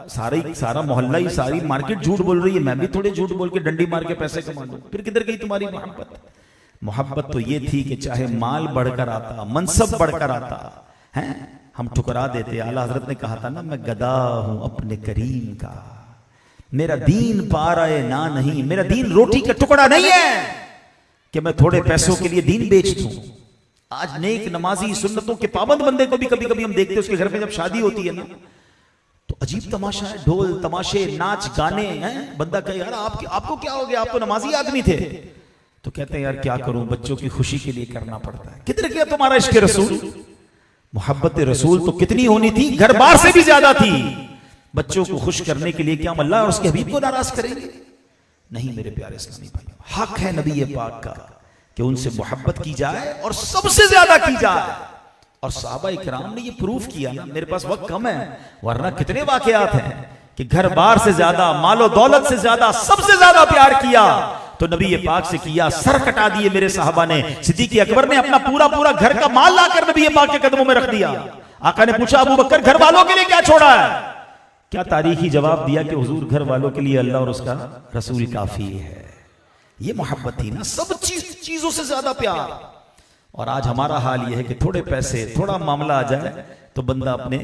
सारा मोहल्ला ही, सारी मार्केट झूठ बोल रही है, मैं भी थोड़े झूठ बोल के डंडी मार के पैसे कमा लूं। फिर किधर गई तुम्हारी मोहब्बत? मोहब्बत तो ये थी कि चाहे माल बढ़कर आता, मनसब बढ़कर आता है, हम ठुकरा देते। आला हजरत ने कहा था ना, मैं गदा हूं अपने करीम का, मेरा दीन पाराए ना नहीं, मेरा दीन रोटी का टुकड़ा नहीं है कि मैं थोड़े पैसों के लिए दीन बेच दूं। आज नेक नमाजी सुन्नतों के पाबंद बंदे को भी कभी कभी हम देखते हैं, उसके घर में जब शादी होती है ना, तो अजीब तमाशा है, ढोल तमाशे, नाच गाने हैं। बंदा कहे यार आपको क्या हो गया, आप तो नमाजी आदमी थे। तो कहते हैं यार क्या करूं, बच्चों की खुशी के लिए करना पड़ता है। किधर गया तुम्हारा इश्क रसूल? मोहब्बत रसूल तो कितनी होनी थी, घर बार से भी ज्यादा थी। बच्चों को खुश करने के लिए क्या हम अल्लाह और उसके हबीब को नाराज करेंगे? नहीं मेरे प्यारे इस्लामी भाइयों, हक है नबी पाक का कि उनसे मोहब्बत की जाए और सबसे ज्यादा की जाए। और सहाबा इकराम ने ये प्रूफ किया ना। मेरे पास वक्त कम है, वरना कितने वाकयात हैं कि घर बार से ज्यादा, मालो दौलत से ज्यादा, सबसे ज्यादा प्यार किया तो नबी पाक से किया। सर कटा दिए मेरे साहबा ने। सिद्दीक़ अकबर ने अपना पूरा घर का माल लाकर नबी पाक के कदमों में रख दिया। आका ने पूछा अबू बकर घर वालों के लिए क्या छोड़ा है? क्या तारीखी जवाब दिया कि हुजूर घर वालों के लिए अल्लाह और उसका रसूल काफी है। ये मोहब्बत थी ना, सब चीजों से ज्यादा प्यार। और आज हमारा हाल यह है कि थोड़े पैसे, थोड़ा मामला आ जाए तो बंदा अपने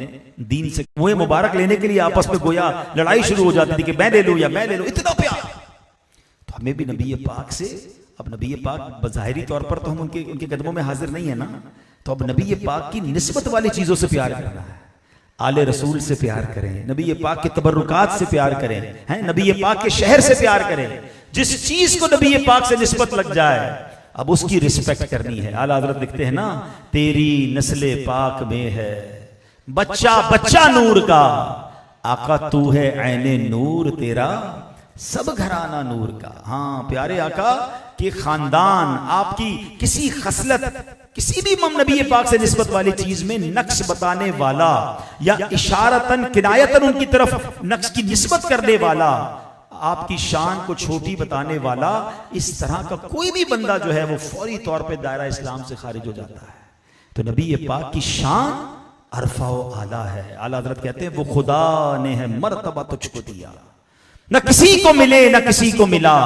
दीन से मुँह मुबारक लेने के लिए आपस में गोया लड़ाई शुरू हो जाती थी कि मैं ले लूं या मैं ले लूं, इतना प्यार। तो हमें भी नबी पाक से, अब नबी पाक बज़ाहिरी तौर पर तो हम उनके कदमों में हाजिर नहीं है ना, तो अब नबी पाक की निस्बत वाली चीजों से प्यार करना है। आले रसूल से प्यार करें, नबी पाक के तबर्रुकात से प्यार करें, हैं नबी पाक के शहर से प्यार करें। जिस चीज को नबी पाक से निस्बत लग जाए अब उसकी रिस्पेक्ट करनी है। आला हज़रत लिखते हैं ना, तेरी नस्ले पाक में है बच्चा बच्चा नूर का, आका तू है ऐने नूर तेरा सब घराना नूर का। हाँ प्यारे आका के खानदान, आपकी किसी खसलत, किसी भी नबी पाक से निस्बत वाली चीज में नक्श बताने वाला या इशारतन किनायतन उनकी तरफ नक्श की निस्बत करने वाला, आपकी शान को छोटी बताने वाला, इस तरह का कोई भी बंदा जो है वो फौरी तौर पे दायरा इस्लाम से खारिज हो जाता है। तो नबी पाक की शान अरफा व आला है। आला हज़रत कहते हैं वो खुदा ने है मर्तबा तुझको दिया, न किसी को मिले न किसी को मिला,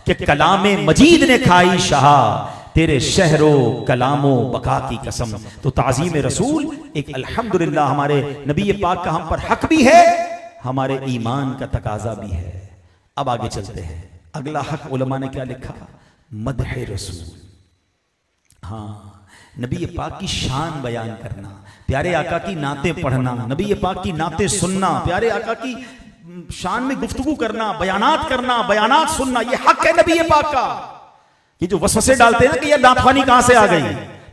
कि कलामे मजीद ने खाई शाह, तेरे शहरो कलामो बका की कसम। तो ताज़ीम रसूल एक अल्हम्दुलिल्लाह हमारे नबी पाक का हम पर हक भी है, हमारे ईमान का तकाजा भी है। अब आगे चलते हैं, अगला हक उलमा ने क्या लिखा, मदह रसूल। हाँ, नबी पाक की शान बयान करना, प्यारे आका की नातें पढ़ना, नबी पाक की नातें सुनना, प्यारे आका की शान में गुफ्तगू करना, बयानात सुनना, ये हक है नबी पाक का। ये जो वसवसे डालते हैं ना कि ये नाथवानी कहां से आ गई,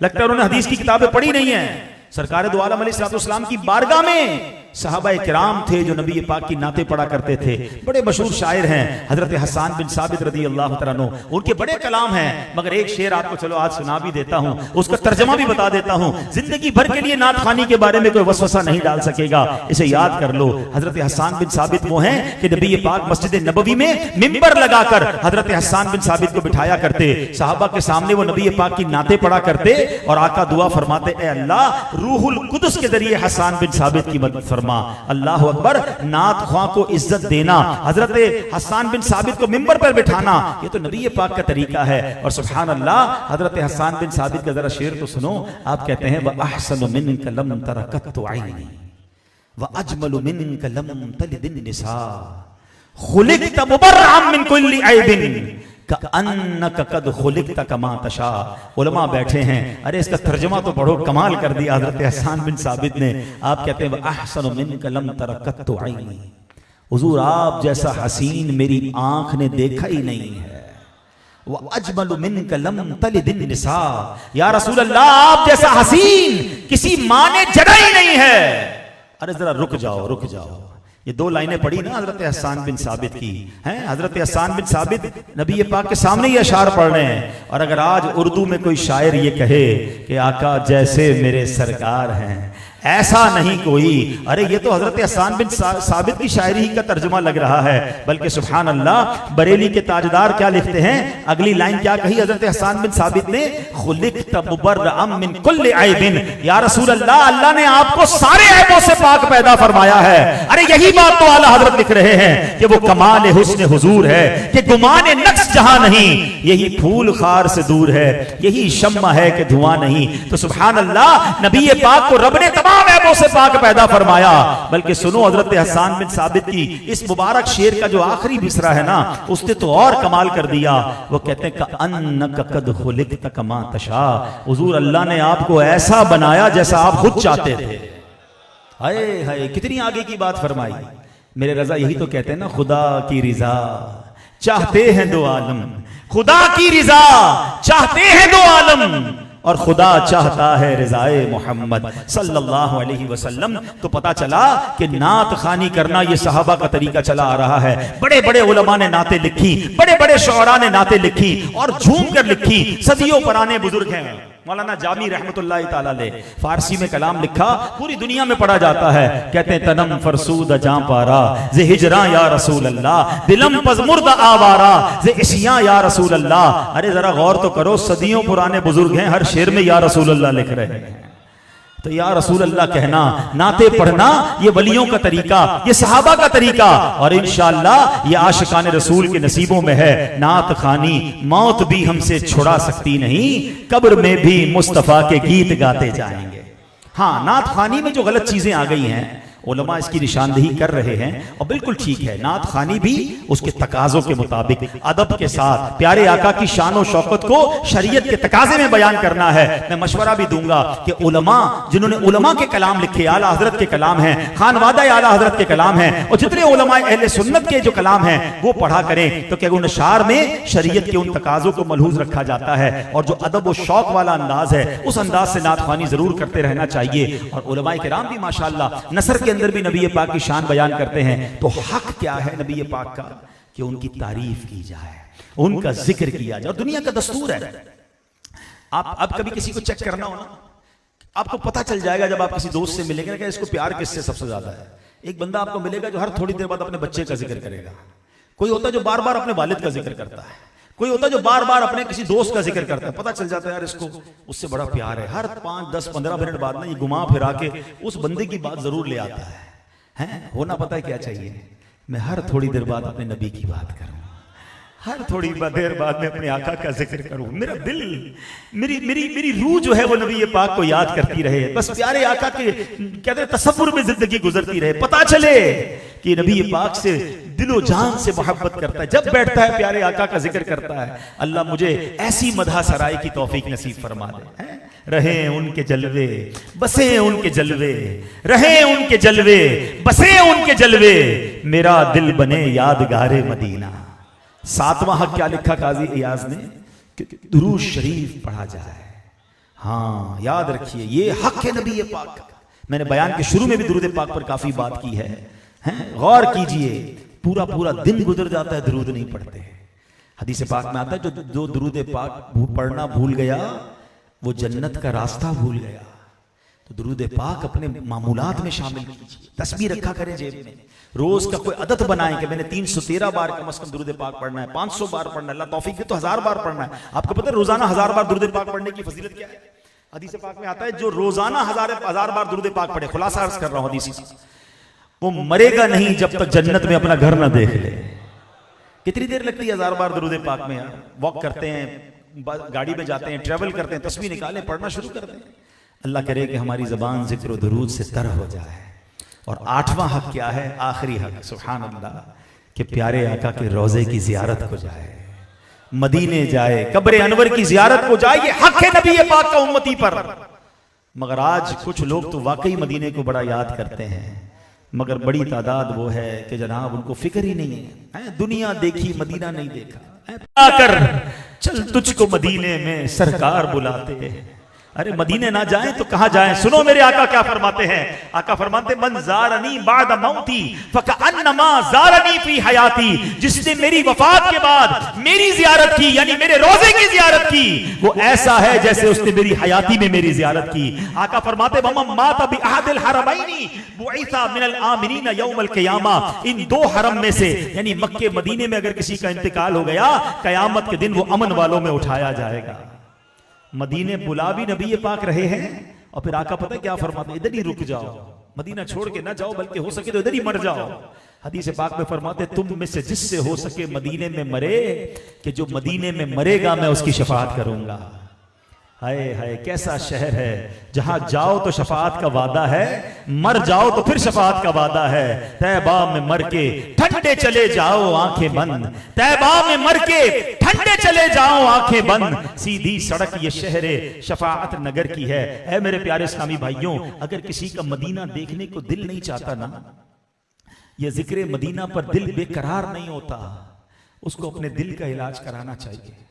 लगता है उन्होंने हदीस की किताबें पढ़ी नहीं है। सरकार दो आलम अलैहिस्सलाम की बारगाह में सहाबा किराम थे जो नबी पाक की नाते पढ़ा करते थे। बड़े मशहूर शायर हैं हजरत हसन बिन साबित रदी अल्लाह तआला अन्हु, उनके बड़े कलाम हैं, मगर एक शेर आपको चलो आज सुना भी देता हूं, उसका तर्जमा भी बता देता हूं। जिंदगी भर के लिए नात खानी के बारे में कोई वसवसा नहीं डाल सकेगा, इसे याद कर लो। हजरत हसन बिन साबित वो हैं कि नबी पाक मस्जिद नबवी में मिंबर लगाकर हजरत हसन बिन साबित को बिठाया करते, साहबा के सामने वो नबी पाक की नाते पढ़ा करते और आका दुआ फरमाते, ए अल्लाह रूहुल कुदस के जरिए हसन बिन साबित की मदद फरमा। अल्लाह अकबर, नात ख्वां को इज्जत देना, हजरत हसन बिन साबित को मिंबर पर बिठाना, ये तो नबी पाक का तरीका है। और सुभान अल्लाह, हजरत हसन बिन साबित का जरा शेर तो सुनो। आप कहते हैं व अहसनु मिनका लम तरकत ऐनी व अजमलु मिनका लम तलिद निसा खुलिक़त मुबर्रअन मिन कुल्ली ऐबिन कअन्नक कद खुलिक़्त कमा तशा। उलमा बैठे हैं, अरे इसका तर्जुमा तो बड़ो कमाल कर दिया हजरत हसन बिन साबित ने। आप कहते हैं अहसनु मिनका लम तरा कत्तु ऐनी, हुजूर आप जैसा हसीन मेरी आंख ने देखा ही नहीं है। वह अजमलु मिनका लम तलिदिन निसा, या रसूल अल्लाह आप जैसा हसीन किसी माँ ने जड़ा ही नहीं है। अरे जरा रुक जाओ रुक जाओ, ये दो लाइनें पढ़ी ना हजरत हसन बिन साबित की हैं। हजरत हसन बिन साबित नबी पाक के सामने ये अशार पढ़ रहे हैं। और अगर आज उर्दू में कोई शायर ये कहे कि आका जैसे मेरे सरकार हैं ऐसा नहीं कोई, अरे ये तो हजरत हसन बिन साबित की शायरी का तर्जुमा लग रहा है। बल्कि सुभान अल्लाह, बरेली के ताजदार क्या लिखते हैं, अगली लाइन क्या कही हजरत हसन बिन साबित ने, खुलिक़्त मुबर्रअम मिन कुल्लि ऐबिन, या रसूल अल्लाह अल्लाह ने आपको सारे ऐबों से पाक पैदा फरमाया है। अरे यही बात तो आला हजरत लिख रहे हैं कि वो कमाल हुस्न हुजूर है कि गुमान नक्श जहां नहीं, यही फूल खार से दूर है, यही शम्मा है कि धुआं नहीं। तो सुभान अल्लाह, नबी पाक को रब ने तमाम ऐबों से पाक पैदा फरमाया। बल्कि सुनो हजरत हसन बिन साबित की इस मुबारक शेर का जो आखिरी मिसरा है ना, उसने तो और कमाल कर दिया। वो कहते हैं कअन्नक कद खुलिक़्त कमा तशा, हुजूर अल्लाह ने आपको ऐसा बनाया जैसा आप खुद चाहते थे। हाय हाय, कितनी आगे की बात फरमाई। मेरे रजा यही तो कहते हैं ना, खुदा की रिजा चाहते हैं दो आलम, खुदा की रिजा चाहते हैं दो आलम, और खुदा चाहता है रिज़ाए मोहम्मद सल्लल्लाहु अलैहि वसल्लम। तो पता चला कि नात खानी करना ये सहाबा का तरीका चला आ रहा है। बड़े बड़े उलमा ने नाते लिखी, बड़े बड़े शुअरा ने नाते लिखी और झूम कर लिखी। सदियों पुराने बुजुर्ग हैं, मौलाना जामी रहमतुल्लाह ताला अलैह, फारसी में कलाम लिखा, पूरी दुनिया में पढ़ा जाता है। कहते हैं तनम फरसूद जां पारा जे हिजरा या रसूल अल्लाह, दिलम पज़मुर्द आवारा जे इसिया या रसूल अल्लाह। अरे जरा गौर तो करो, सदियों पुराने बुजुर्ग हैं, हर शेर में या रसूल अल्लाह लिख रहे हैं। तो या रसूल अल्लाह कहना, नाते पढ़ना, ये वलियों का तरीका, ये सहाबा का तरीका, और इंशाअल्लाह ये आशिकाने रसूल के नसीबों में है। नात खानी मौत भी हमसे छुड़ा सकती नहीं, कब्र में भी मुस्तफा के गीत गाते जाएंगे। हाँ, नात खानी में जो गलत चीजें आ गई हैं, उलमा इसकी निशानदेही कर रहे हैं और बिल्कुल ठीक है। नात खानी भी उसके तकाजों के मुताबिक अदब के साथ प्यारे आका की शान और शौकत को शरीयत के तकाजे में बयान करना है। मैं मशवरा भी दूंगा कि उलमा, जिन्होंने उलमा के कलाम लिखे, आला हजरत के कलाम हैं, खानवादा आला हजरत के कलाम हैं, और जितने उलमा अहले सुन्नत के जो कलाम हैं वो पढ़ा करें। तो क्या उन अशार में शरीयत के उन तकाजों को मलहूज रखा जाता है, और जो अदब और शौक वाला अंदाज है उस अंदाज से नात खानी जरूर करते रहना चाहिए। और उलमाए किराम भी माशाअल्लाह नसर के अंदर भी नबी पाक की शान बयान करते हैं। तो हक क्या है नबी पाक का कि उनकी तारीफ की जाए, उनका जिक्र किया जाए, और दुनिया का दस्तूर है। आप अब कभी किसी को चेक करना हो ना, आपको पता चल जाएगा जब आप किसी दोस्त से मिलेंगे ना कि इसको प्यार किससे सबसे ज्यादा है। एक बंदा आपको मिलेगा जो हर थोड़ी देर बाद अपने बच्चे का जिक्र करेगा, कोई होता है जो बार बार अपने वालिद का जिक्र करता है, कोई होता है जो बार बार अपने किसी दोस्त का जिक्र करता है। पता चल जाता है यार इसको उससे बड़ा प्यार है। हर 5, 10, 15 मिनट बाद ना ये घुमा फिरा के उस बंदे की बात जरूर ले आता है। होना पता है क्या चाहिए, मैं हर थोड़ी देर बाद अपने नबी की बात करूं, हर थोड़ी देर बाद में अपने आका का जिक्र करूं, मेरा दिल, मेरी रूह जो है वो नबी पाक को याद करती रहे, बस प्यारे आका के कहते हैं तसव्वुर में जिंदगी गुजरती रहे। पता चले कि नबी पाक से दिलो जान से मोहब्बत करता है, जब बैठता है प्यारे आका का जिक्र करता है। अल्लाह मुझे ऐसी मदह सराय की तौफीक नसीब फरमा दे। रहे उनके जलवे बसे उनके जलवे, रहे उनके जलवे बसे उनके जलवे, मेरा दिल बने यादगारे मदीना। 7वां हक क्या लिखा काजी इयाज ने कि दुरूद शरीफ पढ़ा जाए। हाँ याद रखिए, ये हक है नबी पाक का। मैंने बयान के शुरू में भी दुरूद पाक पर काफी बात की है, गौर कीजिए। पूरा पूरा दिन गुजर जाता है दुरूद नहीं पढ़ते। हदीस पाक में आता है जो दुरूद पाक पढ़ना भूल गया वो जन्नत का रास्ता भूल गया। तो दुरूद पाक अपने मामूलात में शामिल कीजिए, तस्बीह रखा करें जेब में, रोज का कोई आदत बनाएं कि मैंने 313 बार कम से कम दुरूद पाक पढ़ना है, 500 बार पढ़ना है, अल्लाह तौफीक दे तो 1000 बार पढ़ना है। आपको पता है रोजाना 1000 बार दुरूद पाक पढ़ने की फजीलत क्या है? हदीस पाक में आता है जो रोजाना 1000 बार दुरूद पाक पढ़े, खुलासा अर्ज कर रहा हूं हदीस का, वो मरेगा नहीं जब तक जन्नत में अपना घर ना देख ले। कितनी देर लगती है 1000 बार दुरूद पाक में यार? वॉक करते हैं, गाड़ी में जाते हैं, ट्रेवल करते हैं, तस्बीह निकालें, पढ़ना शुरू कर दें। अल्लाह करे कि हमारी ज़बान ज़िक्र और दुरूद से तर हो जाए। और 8वां हक क्या है, आखिरी हक, सुभान अल्लाह, कि प्यारे आका के रोज़े की ज़ियारत हो जाए। मदीने जाए, कब्र अनवर की जियारत को जाए, ये हक है नबी पाक का उम्मती पर। मगर आज कुछ लोग तो वाकई मदीने को बड़ा याद करते हैं, मगर बड़ी तादाद वो है कि जनाब उनको फिक्र ही नहीं है। दुनिया देखी मदीना नहीं देखा। कर चल तुझको मदीने में सरकार बुलाते हैं। अरे मदीने ना जाएं तो कहां जाएं? सुनो मेरे आका क्या फरमाते हैं। आका फरमाते मन ज़ारनी बाद मौती फकअन्नमा ज़ारनी फी हयाती। जिसने मेरी वफात के बाद मेरी जियारत की, यानी मेरे रोजे की जियारत की, वो ऐसा है जैसे उसने मेरी हयाती में मेरी जियारत की। आका फरमाते वमन माता बि अहदिल हरमैनी बुइसा मिनल आमिनीन यौमल क़ियामा। इन दो हरम में से यानी मक्के मदीने में अगर किसी का इंतकाल हो गया, कयामत के दिन वो अमन वालों में उठाया जाएगा। मदीने बुला भी नबी पाक रहे हैं, और फिर आका पता है क्या फरमाते, इधर ही रुक जाओ, मदीना छोड़ के ना जाओ, बल्कि हो सके तो इधर ही मर जाओ। हदीस पाक में फरमाते तुम में से जिससे हो सके मदीने में मरे, कि जो मदीने में मरेगा मैं उसकी शफाअत करूंगा। हाय हाय कैसा शहर है, जहां जाओ तो शफाअत का वादा है, मर जाओ तो फिर शफाअत का वादा है। तैबा में मर के ठंडे चले जाओ आंखें बंद, तैबा में मर के ठंडे चले जाओ आंखें बंद। सीधी सड़क ये शहर शफाअत नगर की है। ऐ मेरे प्यारे इस्लामी भाइयों, अगर किसी का मदीना देखने को दिल नहीं चाहता ना, ये जिक्र मदीना पर दिल बेकरार नहीं होता, उसको अपने दिल का इलाज कराना चाहिए,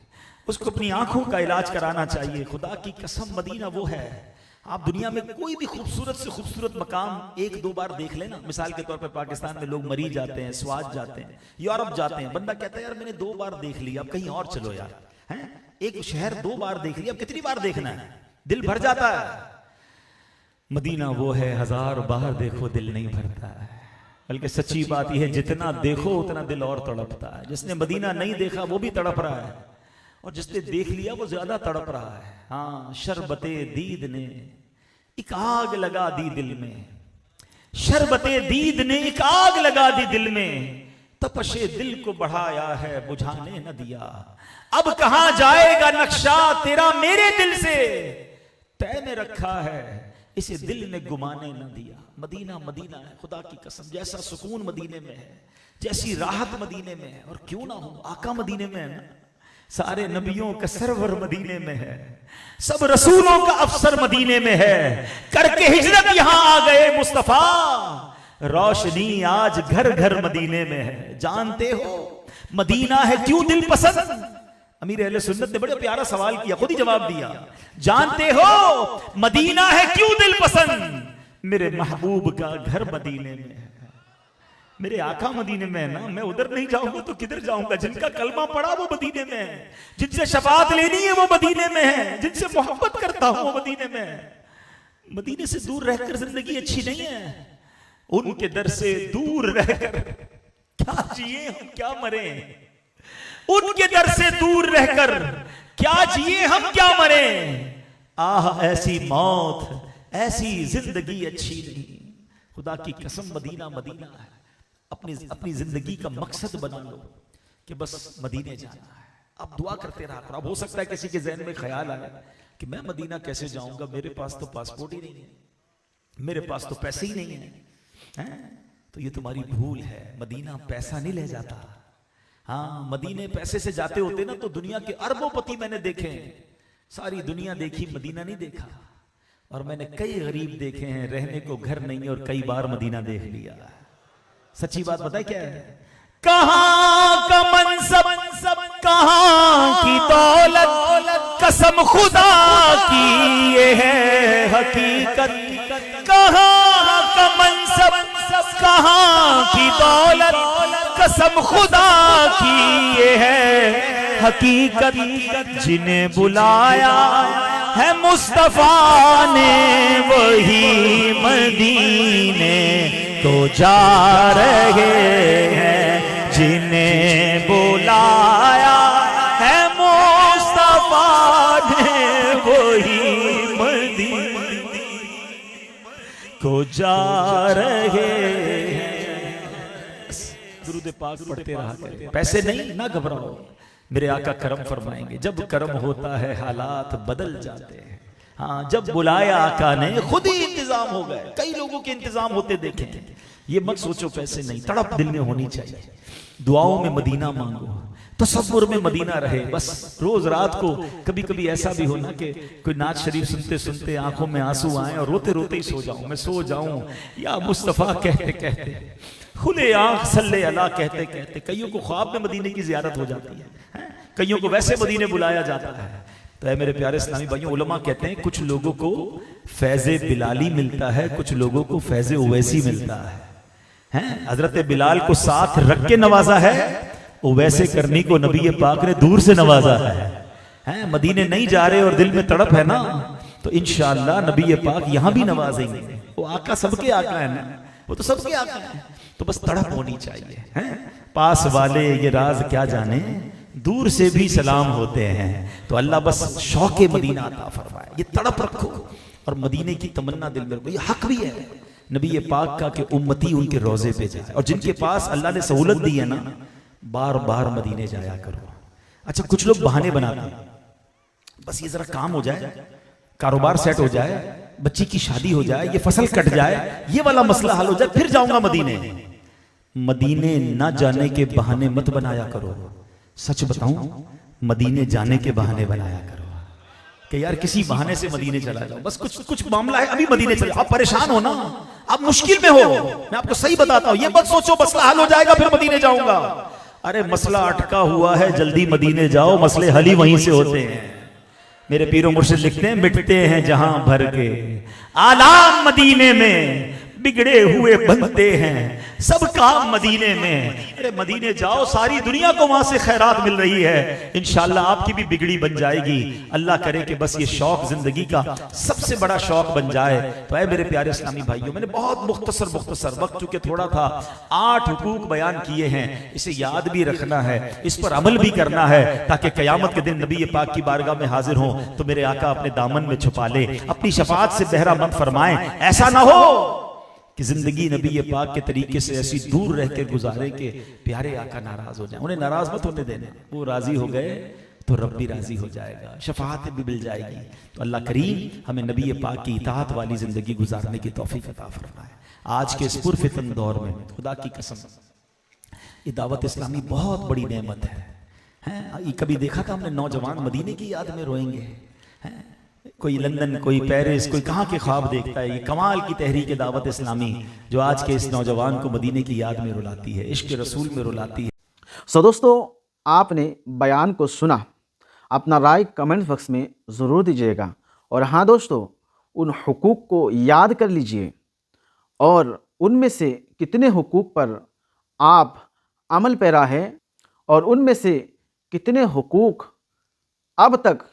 उसको अपनी आंखों का इलाज कराना चाहिए। खुदा की कसम मदीना वो है, आप दुनिया में कोई भी खूबसूरत से खूबसूरत मकाम एक दो बार देख लेना। मिसाल के तौर पे पाकिस्तान में लोग मरी जाते हैं, स्वाद जाते हैं, यूरोप जाते हैं, बंदा कहता है यार मैंने 2 बार देख लिया, अब कहीं और चलो यार। हैं एक शहर 2 बार देख लिया, अब कितनी बार देखना है, दिल भर जाता है। मदीना वो है 1000 बार देखो दिल नहीं भरता है। बल्कि सच्ची बात यह है जितना देखो उतना दिल और तड़पता है। जिसने मदीना नहीं देखा वो भी तड़प रहा है, और जिसने देख लिया वो ज्यादा तड़प रहा है। हाँ शरबते दीद ने एक आग लगा दी दिल में, शरबते दीद ने एक आग लगा दी दिल में, तपशे दिल को बढ़ाया है बुझाने न दिया। अब कहां जाएगा नक्शा तेरा मेरे दिल से, तय में रखा है इसे दिल ने गुमाने न दिया। मदीना मदीना है, खुदा की कसम जैसा सुकून मदीने में है, जैसी राहत मदीने में है, और क्यों ना हो आका मदीने में है ना, सारे नबियों का सरवर मदीने में है, सब रसूलों का अफसर मदीने में है, करके हिजरत यहां आ गए मुस्तफा, रोशनी आज घर घर मदीने में है। जानते हो मदीना है क्यों दिल पसंद? अमीर अहले सुन्नत ने बड़ा प्यारा सवाल किया, खुद ही जवाब दिया। जानते हो मदीना है क्यों दिल पसंद? मेरे महबूब का घर मदीने में है, मेरे आका मदीने में है ना, मैं उधर नहीं जाऊंगा तो किधर जाऊंगा? जिनका कलमा पड़ा वो मदीने में है, जिनसे शफाअत लेनी है वो मदीने में है, जिनसे मोहब्बत करता हूं वो मदीने में है। मदीने से दूर रहकर जिंदगी अच्छी नहीं है, उनके दर से दूर रहकर क्या जिए हम क्या मरे, उनके दर से दूर रहकर क्या जिए हम क्या मरे। आह ऐसी मौत ऐसी जिंदगी अच्छी नहीं। खुदा की कसम मदीना मदीना है। अपनी जिंदगी का मकसद बना लो कि बस मदीने जाना है। अब दुआ करते रहा करो। अब हो सकता है किसी के जहन में ख्याल आए कि मैं मदीना कैसे जाऊंगा, मेरे पास तो पासपोर्ट ही नहीं है, मेरे पास तो पैसे ही नहीं है। तो ये तुम्हारी भूल है, मदीना पैसा नहीं ले जाता। हाँ मदीने पैसे से जाते होते ना तो दुनिया के अरबों-पति मैंने देखे हैं, सारी दुनिया देखी मदीना नहीं देखा। और मैंने कई गरीब देखे हैं रहने को घर नहीं और कई बार मदीना देख लिया। सच्ची बात बताए क्या है? कहां का मनसब कहां की दौलत, कसम खुदा की ये है हकीकत। कहां का मनसब कहां की दौलत, कसम खुदा की ये है हकीकत। जिन्हें बुलाया है मुस्तफा ने वही मदीने को जा रहे हैं। जिन्हें बुलाया है मुस्तफा ने वही मदीने को जा रहे हैं। दुरूद पाक पढ़ते रहा करें, पैसे नहीं ना घबराओ, मेरे आका करम फरमाएंगे। जब करम होता है हालात बदल जाते हैं। हाँ जब बुलाया आका ने खुद ही इंतजाम हो गए। कई लोगों के इंतजाम होते देखे, ये मत सोचो पैसे नहीं, तड़प दिल में होनी चाहिए। दुआओं में मदीना मांगो, तसव्वुर में मदीना रहे, बस रोज रात को कभी कभी ऐसा भी होना कि कोई नात शरीफ सुनते सुनते आंखों में आंसू आए और रोते रोते ही सो जाऊं, मैं सो जाऊं या मुस्तफ़ा कहते कहते, खुले आंख सल्ले अला कहते कहते। कईयों को ख्वाब में मदीने की जियारत हो जाती है, कईयों को वैसे मदीने बुलाया जाता है। तो है मेरे प्यारे इस्लामी भाइयों, उलमा कहते हैं कुछ लोगों को फैज़े बिलाली मिलता है, कुछ लोगों को फैज़े उवैसी मिलता है। हजरत बिलाल को साथ रख के नवाजा है, वैसे करनी को नबी पाक ने दूर से नवाजा है। मदीने नहीं जा रहे और दिल में तड़प है ना, तो इंशाअल्लाह नबी पाक यहां भी नवाजेंगे। वो आका सबके आका है ना, वो तो सबके आका है, तो बस तड़प होनी चाहिए। पास वाले ये राज क्या जाने, दूर से भी सलाम होते हैं। तो अल्लाह बस शौक़े मदीना अता फरमाए, ये तड़प रखो और मदीने की तमन्ना दिल में रखो। ये हक भी है नबी पाक का कि उम्मती उनके रोजे पे जाए, और जिनके पास अल्लाह ने सहूलत दी है ना, बार बार मदीने जाया करो। अच्छा, कुछ लोग बहाने बनाते हैं, बस ये जरा काम हो जाए, कारोबार सेट हो जाए, बच्ची की शादी हो जाए, ये फसल कट जाए, ये वाला मसला हल हो जाए, फिर जाऊंगा मदीने। मदीने न जाने के बहाने मत बनाया करो। सच बताऊं, मदीने जाने के बहाने बनाया करो कि यार किसी बहाने से मदीने चला जाओ, बस कुछ मामला है अभी मदीने चले। आप परेशान हो ना, आप मुश्किल में हो, मैं आपको सही बताता हूं, ये मत सोचो मसला हल हो जाएगा फिर मदीने जाऊंगा। अरे मसला अटका हुआ है, जल्दी मदीने जाओ, मसले हल ही वहीं से होते हैं। मेरे पीरो मुर्शिद लिखते हैं, मिटते हैं जहां भर के आलाम मदीने में, बिगड़े हुए बनते हैं सब काम मदीने में। अरे मदीने जाओ, सारी दुनिया को वहां से खैरात मिल रही है, इंशाल्लाह आपकी भी बिगड़ी बन जाएगी। अल्लाह करे कि बस ये शौक जिंदगी का सबसे बड़ा शौक बन जाए। तो है मेरे प्यारे इस्लामी भाइयों, मैंने बहुत मुख्तसर वक्त चूंकि थोड़ा था, 8 हुकूक बयान किए हैं, इसे याद भी रखना है, इस पर अमल भी करना है, ताकि कयामत के दिन नबी पाक की बारगाह में हाजिर हों तो मेरे आका अपने दामन में छुपा ले, अपनी शफाअत से बहरा मत फरमाए। ऐसा ना हो कि जिंदगी नबी पाक के तरीके से ऐसी दूर रह के गुजारे के प्यारे आका नाराज हो जाए। उन्हें नाराज मत होने देना, वो राजी हो गए तो रब भी राजी हो जाएगा, शफाअत भी मिल जाएगी। तो अल्लाह करीम हमें नबी पाक की इताअत वाली जिंदगी गुजारने की तौफीक अता फरमाए। आज के इस पुरफितन दौर में खुदा की कसम, ये दावत इस्लामी बहुत बड़ी नेमत है। कभी देखा था हमने नौजवान मदीने की याद में रोएंगे? कोई लंदन, कोई पेरिस, कोई कहाँ के ख्वाब देखता है। ये कमाल की तहरीक दावत इस्लामी जो आज के इस नौजवान को मदीने की याद में रुलाती है, इश्क रसूल में रुलाती है। सो दोस्तों, आपने बयान को सुना, अपना राय कमेंट बॉक्स में ज़रूर दीजिएगा। और हाँ दोस्तों, उन हुकूक को याद कर लीजिए और उनमें से कितने हुकूक पर आप अमल पैरा है और उनमें से कितने हुकूक अब तक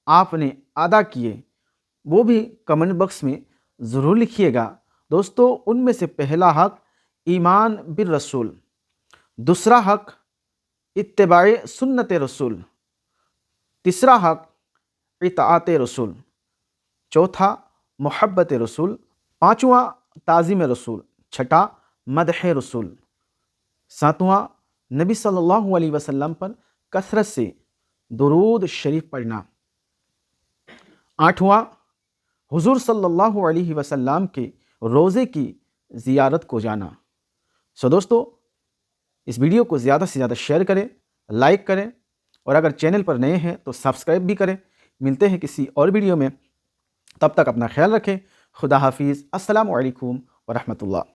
आपने अदा किए, वो भी कमेंट बॉक्स में ज़रूर लिखिएगा। दोस्तों, उनमें से पहला हक ईमान बिर रसूल, दूसरा हक इत्तिबाए सुन्नत रसूल, तीसरा हक इताअत रसूल, चौथा मोहब्बत रसूल, पाँचवा ताज़ीम रसूल, छठा मदह रसूल, सातवां नबी सल्लल्लाहु अलैहि वसल्लम पर कसरत से दुरूद शरीफ पढ़ना, आठवां हुजूर सल्लल्लाहु अलैहि वसल्लम के रोज़े की ज़ियारत को जाना। सो दोस्तों, इस वीडियो को ज़्यादा से ज़्यादा शेयर करें, लाइक करें और अगर चैनल पर नए हैं तो सब्सक्राइब भी करें। मिलते हैं किसी और वीडियो में, तब तक अपना ख्याल रखें। खुदा हाफिज़। अस्सलामु अलैकुम व रहमतुल्लाह।